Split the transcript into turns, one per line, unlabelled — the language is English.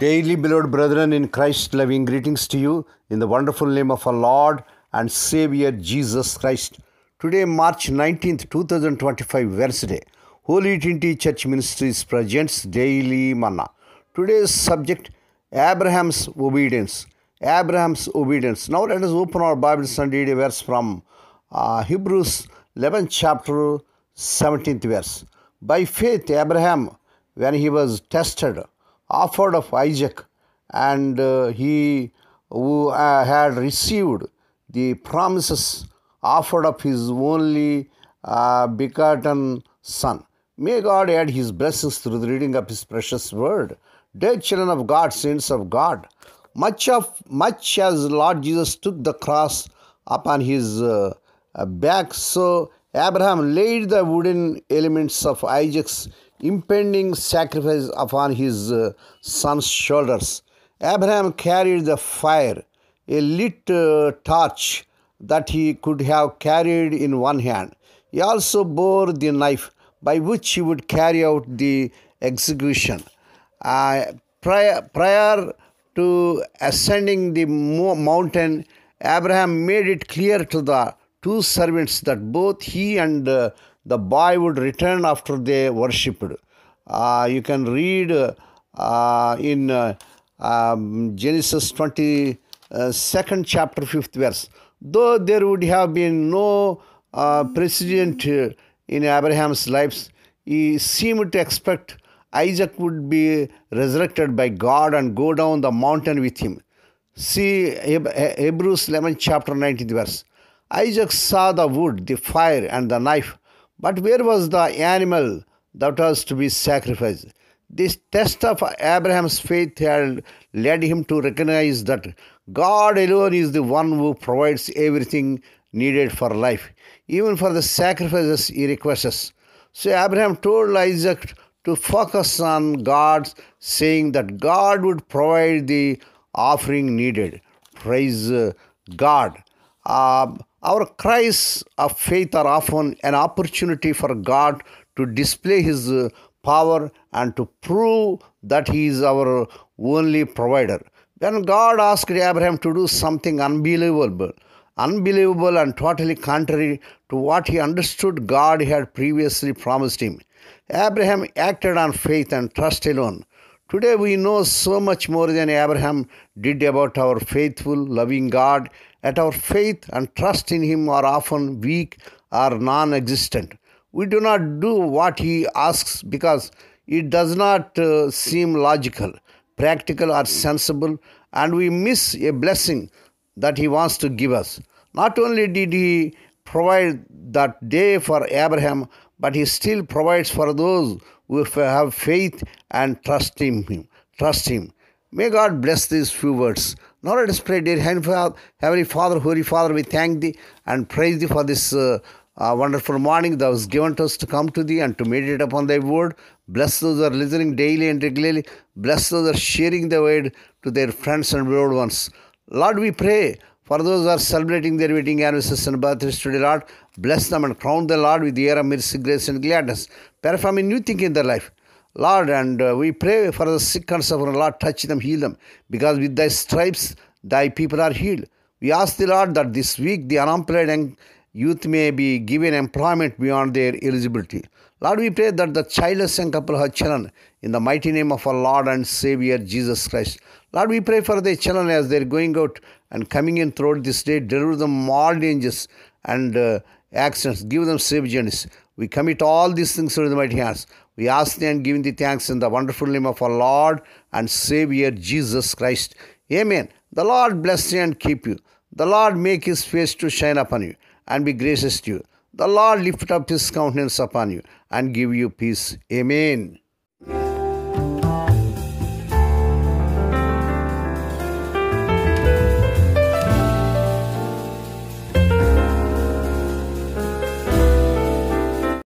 Daily, beloved brethren in Christ, loving greetings to you in the wonderful name of our Lord and Savior Jesus Christ. Today, March 19th, 2025, Wednesday, Holy Trinity Church Ministries presents Daily Manna. Today's subject, Abraham's obedience. Abraham's obedience. Now let us open our Bibles and read a verse from Hebrews 11th chapter, 17th verse. By faith, Abraham, when he was tested, offered of Isaac, and he who had received the promises offered of his only begotten son. May God add his blessings through the reading of his precious word. Dear children of God, saints of God, much as Lord Jesus took the cross upon his back, so Abraham laid the wooden elements of Isaac's impending sacrifice upon his son's shoulders. Abraham carried the fire, a lit torch that he could have carried in one hand. He also bore the knife by which he would carry out the execution. Prior to ascending the mountain, Abraham made it clear to the two servants that both he and the boy would return after they worshipped. You can read in Genesis 22nd chapter 5th verse. Though there would have been no precedent in Abraham's life, he seemed to expect Isaac would be resurrected by God and go down the mountain with him. See Hebrews 11 chapter 19th verse. Isaac saw the wood, the fire, and the knife, but where was the animal that was to be sacrificed? This test of Abraham's faith had led him to recognize that God alone is the one who provides everything needed for life, even for the sacrifices he requests. So Abraham told Isaac to focus on God, saying that God would provide the offering needed. Praise God. Our cries of faith are often an opportunity for God to display His power and to prove that He is our only provider. When God asked Abraham to do something unbelievable and totally contrary to what he understood God had previously promised him, Abraham acted on faith and trust alone. Today we know so much more than Abraham did about our faithful, loving God, yet our faith and trust in Him are often weak or non-existent. We do not do what He asks because it does not seem logical, practical, or sensible, and we miss a blessing that He wants to give us. Not only did He provide that day for Abraham, but He still provides for those who have faith and trust Him. May God bless these few words. Now let us pray. Dear Heavenly Father, Holy Father, we thank Thee and praise Thee for this wonderful morning that was given to us to come to Thee and to meditate upon Thy word. Bless those who are listening daily and regularly. Bless those who are sharing the word to their friends and beloved ones. Lord, we pray for those who are celebrating their wedding anniversaries and birthdays today, Lord. Bless them and crown them, Lord, with the air of mercy, grace, and gladness. Perform a new thing in their life, Lord, and we pray for the sick and suffering. Lord, touch them, heal them, because with Thy stripes, Thy people are healed. We ask the Lord that this week the unemployed and youth may be given employment beyond their eligibility. Lord, we pray that the childless and couple have children in the mighty name of our Lord and Savior Jesus Christ. Lord, we pray for the children as they're going out and coming in throughout this day. Deliver them all dangers and accidents. Give them safe journeys. We commit all these things to the mighty hands. We ask Thee and give Thee thanks in the wonderful name of our Lord and Savior Jesus Christ. Amen. The Lord bless you and keep you. The Lord make His face to shine upon you and be gracious to you. The Lord lift up His countenance upon you and give you peace. Amen.